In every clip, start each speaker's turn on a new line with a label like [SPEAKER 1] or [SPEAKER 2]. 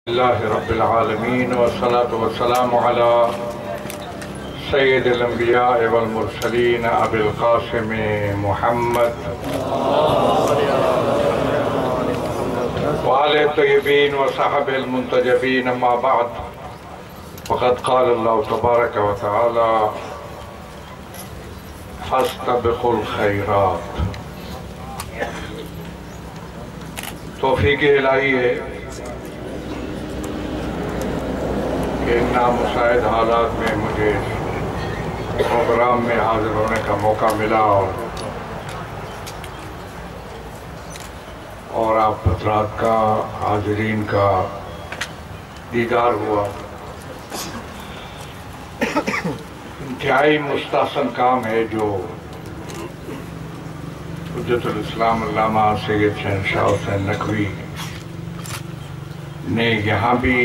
[SPEAKER 1] اللہ رب العالمین والصلاة والسلام علی سید الانبیاء والمرسلین ابی القاسم محمد وآل الطیبین وصحب المنتجبین اما بعد وقد قال اللہ تبارک و تعالی فاستبقوا الخیرات۔ توفیق الہی ہے کہ ان نامساعد حالات میں مجھے پروگرام میں حاضر ہونے کا موقع ملا اور آپ حضرات کا حاضرین کا دیدار ہوا۔ انتہائی مستحسن کام ہے جو حجت الاسلام علامہ سید شہنشاہ حسین نقوی نے یہاں بھی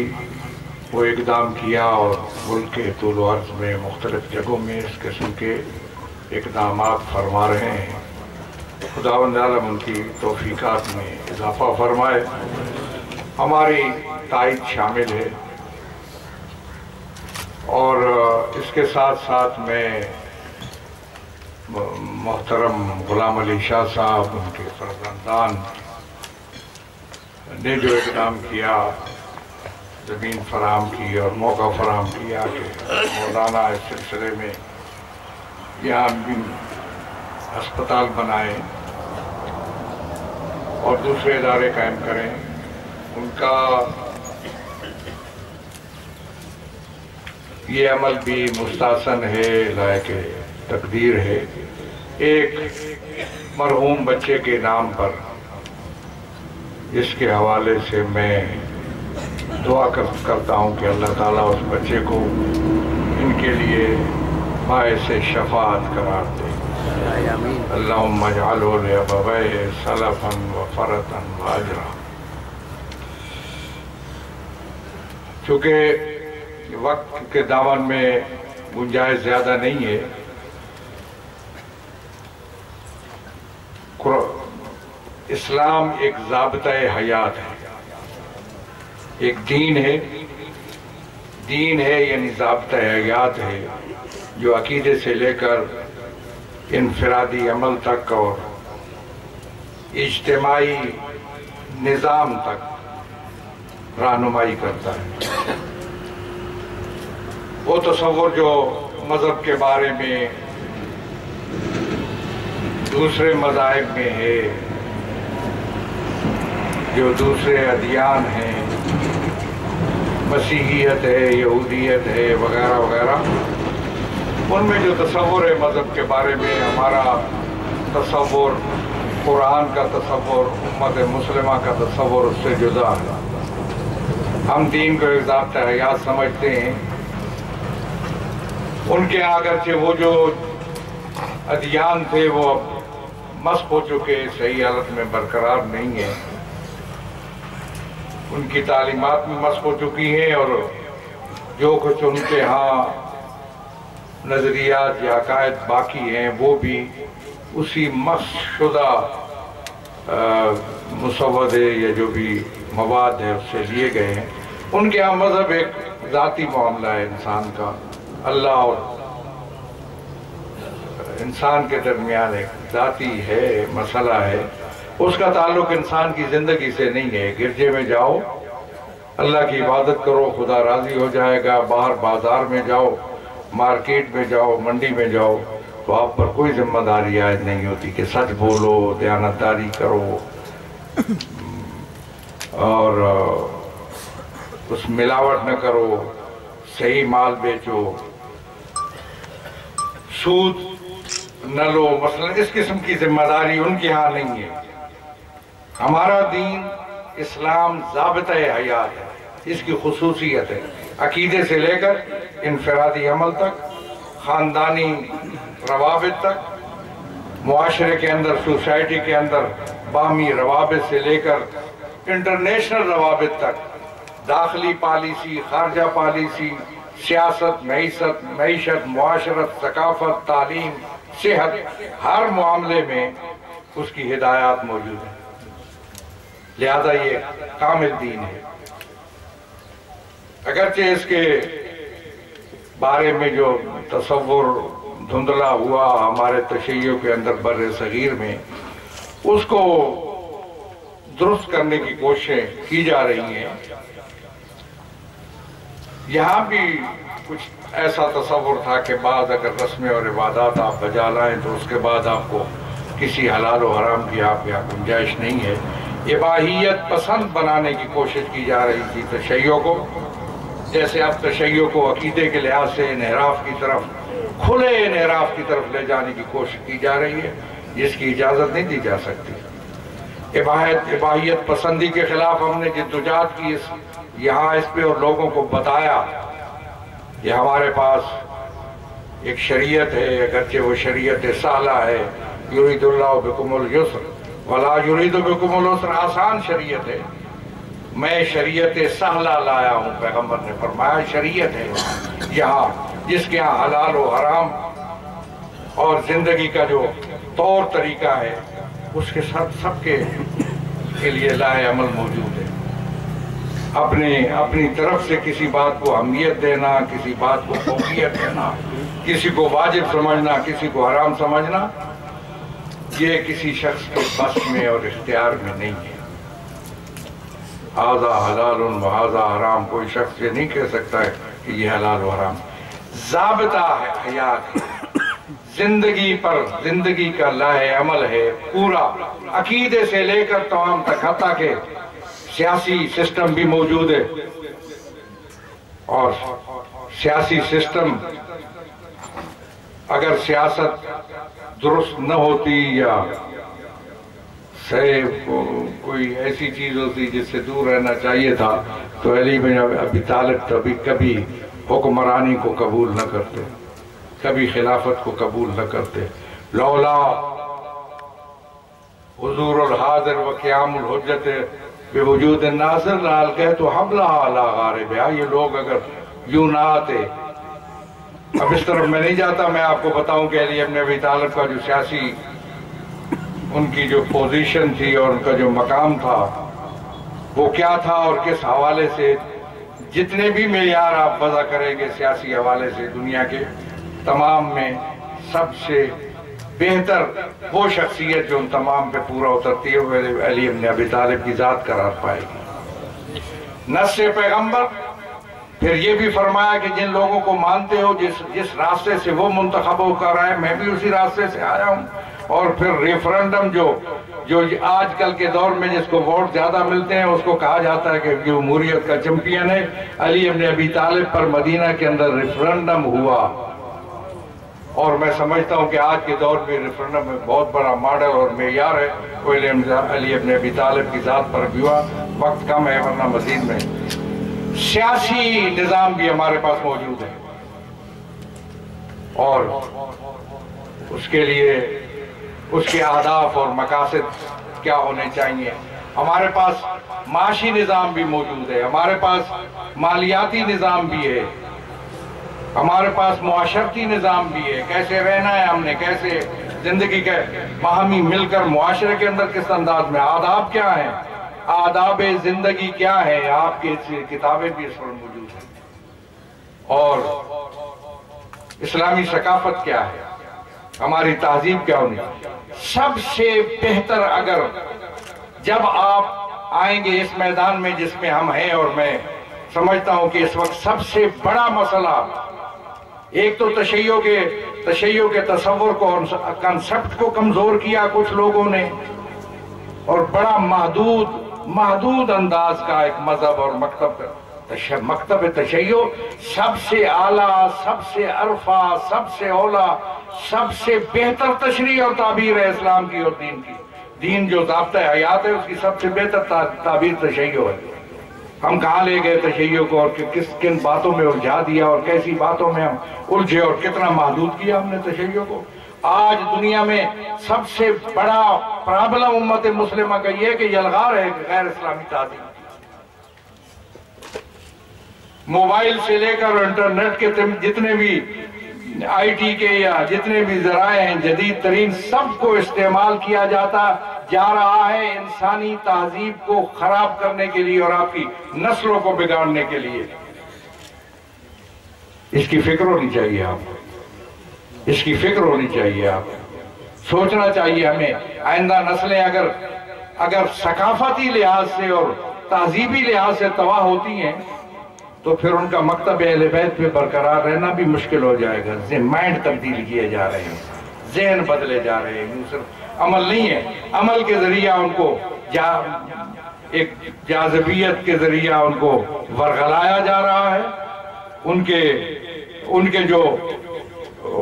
[SPEAKER 1] وہ اقدام کیا اور ملک کے طول و عرض میں مختلف جگہوں میں اس قسم کے اقدامات فرما رہے ہیں۔ خداوند عالم ان کی توفیقات میں اضافہ فرمائے۔ ہماری تائید شامل ہے اور اس کے ساتھ ساتھ میں محترم غلام علی شاہ صاحب ان کے فرزندان نے جو اقدام کیا، زمین فراہم کی اور موقع فراہم کیا کہ مولانا اس سلسلے میں یہاں بھی ہسپتال بنائیں اور دوسرے ادارے قائم کریں، ان کا یہ عمل بھی مستحسن ہے، لائق تقدیر ہے۔ ایک مرحوم بچے کے نام پر جس کے حوالے سے میں دعا کرتا ہوں کہ اللہ تعالیٰ اس بچے کو ان کے لیے باعث شفاعت قرار دے۔ اللہم اجعلہ لأبویہ سلفا وفرتا واجرا۔ چونکہ وقت کے دامن میں گنجائش زیادہ نہیں ہے، اسلام ایک ضابطہ حیات ہے، ایک دین ہے یعنی ضابطہ حیات ہے جو عقیدے سے لے کر انفرادی عمل تک اور اجتماعی نظام تک رہنمائی کرتا ہے۔ وہ تصور جو مذہب کے بارے میں دوسرے مذاہب میں ہے، جو دوسرے ادیان ہیں، مسیحیت ہے، یہودیت ہے وغیرہ وغیرہ، ان میں جو تصور ہے مذہب کے بارے میں، ہمارا تصور، قرآن کا تصور، امت مسلمہ کا تصور اس سے جدا ہے۔ ہم دین کو ایک ضابطہ حیات سمجھتے ہیں۔ ان کے اگرچہ وہ جو ادیان تھے وہ اب مسخ ہو چکے، صحیح حالت میں برقرار نہیں ہیں، ان کی تعلیمات میں مسخ ہو چکی ہیں اور جو کچھ ان کے ہاں نظریات یا عقائد باقی ہیں وہ بھی اسی مسخ شدہ مسودے یا جو بھی مواد ہے اس سے لیے گئے ہیں۔ ان کے ہاں مذہب ایک ذاتی معاملہ ہے انسان کا، اللہ اور انسان کے درمیان ایک ذاتی ہے، مسئلہ ہے، اس کا تعلق انسان کی زندگی سے نہیں ہے۔ گرجے میں جاؤ، اللہ کی عبادت کرو، خدا راضی ہو جائے گا۔ باہر بازار میں جاؤ، مارکیٹ میں جاؤ، منڈی میں جاؤ، تو آپ پر کوئی ذمہ داری عائد نہیں ہوتی کہ سچ بولو، دیانتداری کرو اور اس ملاوٹ نہ کرو، صحیح مال بیچو، سود نہ لو، مثلا اس قسم کی ذمہ داری ان کے ہاں نہیں ہے۔ ہمارا دین اسلام ضابطہ حیات ہے، اس کی خصوصیت ہے، عقیدے سے لے کر انفرادی عمل تک، خاندانی روابط تک، معاشرے کے اندر، سوسائٹی کے اندر باہمی روابط سے لے کر انٹرنیشنل روابط تک، داخلی پالیسی، خارجہ پالیسی، سیاست، معیشت، معاشرت، ثقافت، تعلیم، صحت، ہر معاملے میں اس کی ہدایات موجود ہیں۔ لہذا یہ کامل دین ہے۔ اگرچہ اس کے بارے میں جو تصور دھندلا ہوا ہمارے تشیع کے اندر بر صغیر میں، اس کو درست کرنے کی کوششیں کی جا رہی ہیں۔ یہاں بھی کچھ ایسا تصور تھا کہ بعض اگر رسمیں اور عبادات آپ بجا لائیں تو اس کے بعد آپ کو کسی حلال و حرام کی آپ یہاں گنجائش نہیں ہے۔ اباحیت پسند بنانے کی کوشش کی جا رہی تھی تشیع کو، جیسے اب تشیع کو عقیدے کے لحاظ سے انحراف کی طرف، کھلے انحراف کی طرف لے جانے کی کوشش کی جا رہی ہے، جس کی اجازت نہیں دی جا سکتی۔ اباحیت پسندی کے خلاف ہم نے جدوجہد کی، یہاں اس پہ اور لوگوں کو بتایا کہ ہمارے پاس ایک شریعت ہے، اگرچہ وہ شریعت سہلہ ہے، یرید اللہ بکم اليسر ولا یرید بکم العسر، آسان شریعت ہے۔ میں شریعت سہلہ لایا ہوں، پیغمبر نے فرمایا شریعت ہے یہاں، جس کے یہاں حلال و حرام اور زندگی کا جو طور طریقہ ہے اس کے ساتھ سب کے لیے لاہ عمل موجود ہے۔ اپنی طرف سے کسی بات کو اہمیت دینا، کسی بات کو فوقیت دینا، کسی کو واجب سمجھنا، کسی کو حرام سمجھنا، یہ کسی شخص کے بس میں اور اختیار میں نہیں ہے۔ ھذا حلال و ھذا حرام، کوئی شخص یہ نہیں کہہ سکتا ہے کہ یہ حلال و حرام۔ ضابطہ ہے حیات ہے، زندگی پر زندگی کا لاہ عمل ہے پورا، عقیدے سے لے کر تمام تک، حتیٰ کہ سیاسی سسٹم بھی موجود ہے، اور سیاسی سسٹم اگر سیاست درست نہ ہوتی یا کوئی ایسی چیز ہوتی جس سے دور رہنا چاہیے تھا تو علی بن ابی طالب کبھی حکمرانی کو قبول نہ کرتے، کبھی خلافت کو قبول نہ کرتے۔ لولا حضور الحاضر و قیام الحجت بوجود الناصر لالقیت حبلھا علی غاربھا، یہ لوگ اگر یوں نہ آتے۔ اب اس طرف میں نہیں جاتا، میں آپ کو بتاؤں کہ علی بن ابی طالب کا جو سیاسی ان کی جو پوزیشن تھی اور ان کا جو مقام تھا وہ کیا تھا، اور کس حوالے سے جتنے بھی معیار آپ وضع کریں گے سیاسی حوالے سے دنیا کے تمام میں سب سے بہتر وہ شخصیت جو ان تمام پہ پورا اترتی ہے وہ علی بن ابی طالب کی ذات قرار پائے گی۔ نص پیغمبر پھر یہ بھی فرمایا کہ جن لوگوں کو مانتے ہو، جس راستے سے وہ منتخب ہو کر آئے، میں بھی اسی راستے سے آیا ہوں۔ اور پھر ریفرنڈم جو آج کل کے دور میں جس کو ووٹ زیادہ ملتے ہیں اس کو کہا جاتا ہے کہ جمہوریت کا چمپئن ہے، علی بن ابی طالب پر مدینہ کے اندر ریفرنڈم ہوا، اور میں سمجھتا ہوں کہ آج کے دور میں ریفرنڈم میں بہت بڑا ماڈل اور معیار ہے وہ علی بن ابی طالب کی ذات پر بھی ہوا۔ وقت کم ہے ورنہ مزید میں سیاسی نظام بھی ہمارے پاس موجود ہے، اور اس کے لیے اس کے اہداف اور مقاصد کیا ہونے چاہیے۔ ہمارے پاس معاشی نظام بھی موجود ہے، ہمارے پاس مالیاتی نظام بھی ہے، ہمارے پاس معاشرتی نظام بھی ہے، کیسے رہنا ہے ہم نے، کیسے زندگی کے باہمی مل کر معاشرے کے اندر کس انداز میں، آداب کیا ہیں، آداب زندگی کیا ہے، آپ کی کتابیں بھی اس پر موجود ہیں، اور اسلامی ثقافت کیا ہے، ہماری تہذیب کیا ہونی۔ سب سے بہتر اگر جب آپ آئیں گے اس میدان میں جس میں ہم ہیں، اور میں سمجھتا ہوں کہ اس وقت سب سے بڑا مسئلہ ایک تو تشیع کے تصور کو اور کنسپٹ کو کمزور کیا کچھ لوگوں نے، اور بڑا محدود انداز کا ایک مذہب اور مکتب تشیع سب سے اعلیٰ، سب سے عرفہ، سب سے اولیٰ، سب سے بہتر تشریح اور تعبیر ہے اسلام کی اور دین کی۔ دین جو ضابطہ حیات ہے اس کی سب سے بہتر تعبیر تشیع ہے۔ ہم کہاں لے گئے تشیع کو، اور کن باتوں میں الجھا دیا، اور کیسی باتوں میں ہم الجھے، اور کتنا محدود کیا ہم نے تشیع کو۔ آج دنیا میں سب سے بڑا پرابلم امت مسلمہ کا یہ ہے کہ یلغار ہے غیر اسلامی تعلیم۔ موبائل سے لے کر انٹرنیٹ کے جتنے بھی آئی ٹی کے یا جتنے بھی ذرائع ہیں جدید ترین، سب کو استعمال کیا جا رہا ہے انسانی تہذیب کو خراب کرنے کے لیے اور آپ کی نسلوں کو بگاڑنے کے لیے۔ اس کی فکر ہونی چاہیے آپ کو، اس کی فکر ہونی چاہیے آپ کو، سوچنا چاہیے ہمیں آئندہ نسلیں اگر ثقافتی لحاظ سے اور تہذیبی لحاظ سے تباہ ہوتی ہیں تو پھر ان کا مکتب اہل بیت پہ برقرار رہنا بھی مشکل ہو جائے گا۔ مائنڈ تبدیل کیے جا رہے ہیں، ذہن بدلے جا رہے ہیں، یوں صرف عمل نہیں ہے، عمل کے ذریعہ ان کو ایک جاذبیت کے ذریعہ ان کو ورغلایا جا رہا ہے، ان کے جو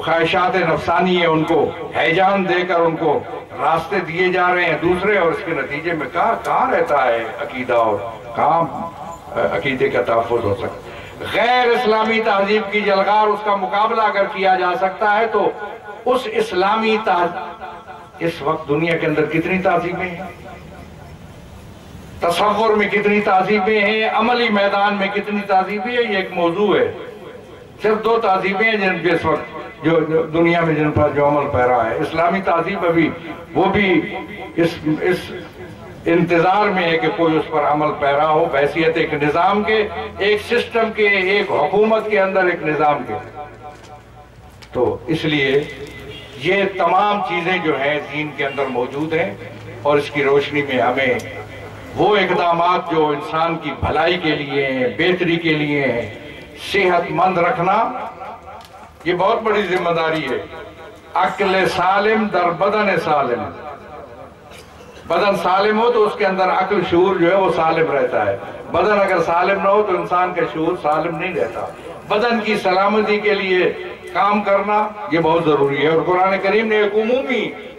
[SPEAKER 1] خواہشات نفسانی ہیں ان کو ہیجان دے کر ان کو راستے دیے جا رہے ہیں دوسرے، اور اس کے نتیجے میں کہاں رہتا ہے عقیدہ اور کہاں عقیدے کا تحفظ ہو سکتا۔ غیر اسلامی تہذیب کی جلغار اس کا مقابلہ اگر کیا جا سکتا ہے تو اس اسلامی اس وقت دنیا کے اندر کتنی تہذیبیں ہیں، تصور میں کتنی تہذیبیں ہیں، عملی میدان میں کتنی تہذیبیں ہیں، یہ ایک موضوع ہے۔ صرف 2 تہذیبیں ہیں جن پہ اس وقت جو دنیا میں جن پر جو عمل پیرا ہے، اسلامی تہذیب ابھی وہ بھی اس انتظار میں ہے کہ کوئی اس پر عمل پیرا ہو بحیثیت ایک نظام کے، ایک سسٹم کے، ایک حکومت کے اندر ایک نظام کے۔ تو اس لیے یہ تمام چیزیں جو ہیں دین کے اندر موجود ہیں، اور اس کی روشنی میں ہمیں وہ اقدامات جو انسان کی بھلائی کے لیے ہیں، بہتری کے لیے ہیں، صحت مند رکھنا، یہ بہت بڑی ذمہ داری ہے۔ عقل سالم در بدن سالم، بدن سالم ہو تو اس کے اندر عقل شعور جو ہے وہ سالم رہتا ہے، بدن اگر سالم نہ ہو تو انسان کا شعور سالم نہیں رہتا۔ بدن کی سلامتی کے لیے کام کرنا یہ بہت ضروری ہے، اور قرآن کریم نے ایک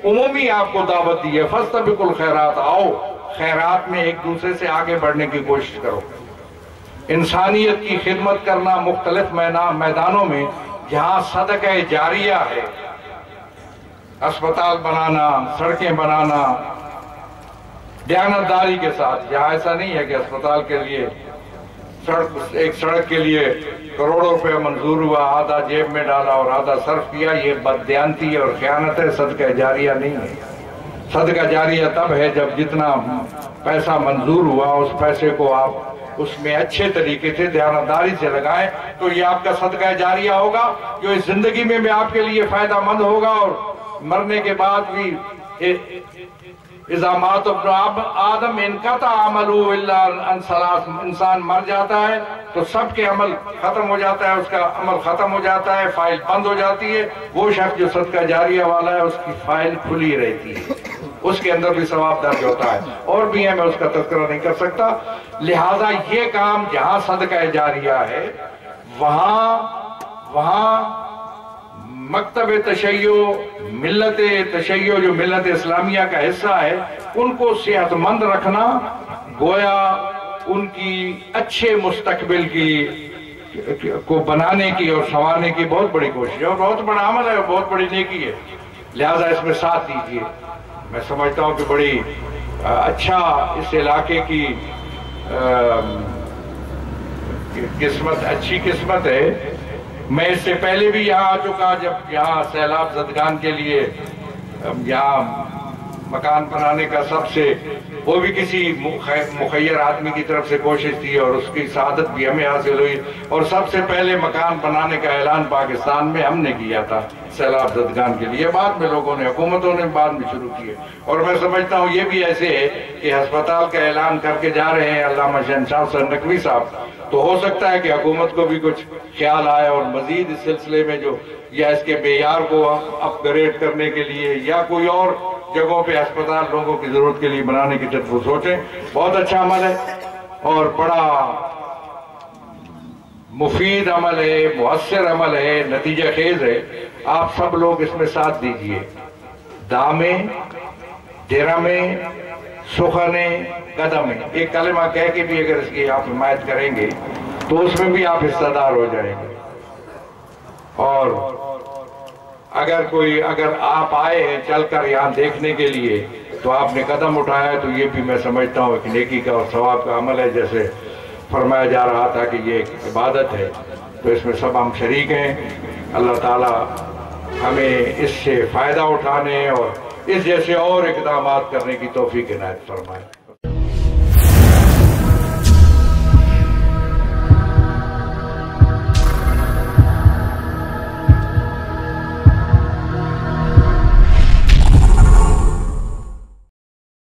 [SPEAKER 1] عمومی آپ کو دعوت دی ہے، فاستبقوا الخیرات، آؤ خیرات میں ایک دوسرے سے آگے بڑھنے کی کوشش کرو، انسانیت کی خدمت کرنا مختلف میدانوں میں جہاں صدقہ جاریہ ہے، اسپتال بنانا، سڑکیں بنانا، دیانتداری کے ساتھ، جہاں ایسا نہیں ہے کہ اسپتال کے لیے ایک سڑک کے لیے کروڑوں روپے منظور ہوا، آدھا جیب میں ڈالا اور آدھا صرف کیا، یہ بددیانتی اور خیانت ہے، صدقہ جاریہ نہیں ہے۔ صدقہ جاریہ تب ہے جب جتنا پیسہ منظور ہوا اس پیسے کو آپ اس میں اچھے طریقے سے دیانتداری سے لگائیں تو یہ آپ کا صدقہ جاریہ ہوگا، جو اس زندگی میں آپ کے لیے فائدہ مند ہوگا، اور مرنے کے بعد بھی اذا مات ابن آدم انقطع عملہ الا عن ثلاث، انسان مر جاتا ہے تو سب کے عمل ختم ہو جاتا ہے، اس کا عمل ختم ہو جاتا ہے، فائل بند ہو جاتی ہے۔ وہ شخص جو صدقہ جاریہ والا ہے اس کی فائل کھلی رہتی ہے، اس کے اندر بھی ثواب درج ہوتا ہے، اور بھی ہے، میں اس کا تذکرہ نہیں کر سکتا۔ لہذا یہ کام جہاں صدقہ جاریہ ہے وہاں مکتب تشیع، ملت تشیع جو ملت اسلامیہ کا حصہ ہے، ان کو صحت مند رکھنا گویا ان کی اچھے مستقبل کو بنانے کی اور سنوارنے کی بہت بڑی کوشش ہے، اور بہت بڑا عمل ہے، اور بہت بڑی نیکی ہے۔ لہذا اس میں ساتھ دیجیے۔ میں سمجھتا ہوں کہ بڑی اچھا اس علاقے کی قسمت، اچھی قسمت ہے۔ میں اس سے پہلے بھی یہاں آ چکا، جب یہاں سیلاب زدگان کے لیے یہاں مکان بنانے کا سب سے وہ بھی کسی مخیر آدمی کی طرف سے کوشش تھی، اور اس کی سعادت بھی ہمیں حاصل ہوئی، اور سب سے پہلے مکان بنانے کا اعلان پاکستان میں ہم نے کیا تھا سیلاب زدگان کے لیے، بعد میں لوگوں نے، حکومتوں نے بعد میں شروع کیے۔ اور میں سمجھتا ہوں یہ بھی ایسے ہے کہ ہسپتال کا اعلان کر کے جا رہے ہیں علامہ شہنشاہ حسین نقوی صاحب، تو ہو سکتا ہے کہ حکومت کو بھی کچھ خیال آئے اور مزید اس سلسلے میں جو یا اس کے معیار کو اپ گریڈ کرنے کے لیے یا کوئی اور جگہوں پہ ہسپتال لوگوں کی ضرورت کے لیے بنانے کی طرف وہ سوچیں۔ بہت اچھا عمل ہے اور بڑا مفید عمل ہے، مؤثر عمل ہے، نتیجہ خیز ہے۔ آپ سب لوگ اس میں ساتھ دیجئے، دامیں، درمیں، سخنیں، قدمیں، ایک کلمہ کہہ کے بھی اگر اس کی آپ حمایت کریں گے تو اس میں بھی آپ حصہ دار ہو جائیں گے۔ اور اگر آپ آئے ہیں چل کر یہاں دیکھنے کے لیے تو آپ نے قدم اٹھایا تو یہ بھی میں سمجھتا ہوں ایک نیکی کا اور ثواب کا عمل ہے، جیسے فرمایا جا رہا تھا کہ یہ ایک عبادت ہے، تو اس میں سب ہم شریک ہیں۔ اللہ تعالیٰ ہمیں اس سے فائدہ اٹھانے اور اس جیسے اور اقدامات کرنے کی توفیق عنایت فرمائے۔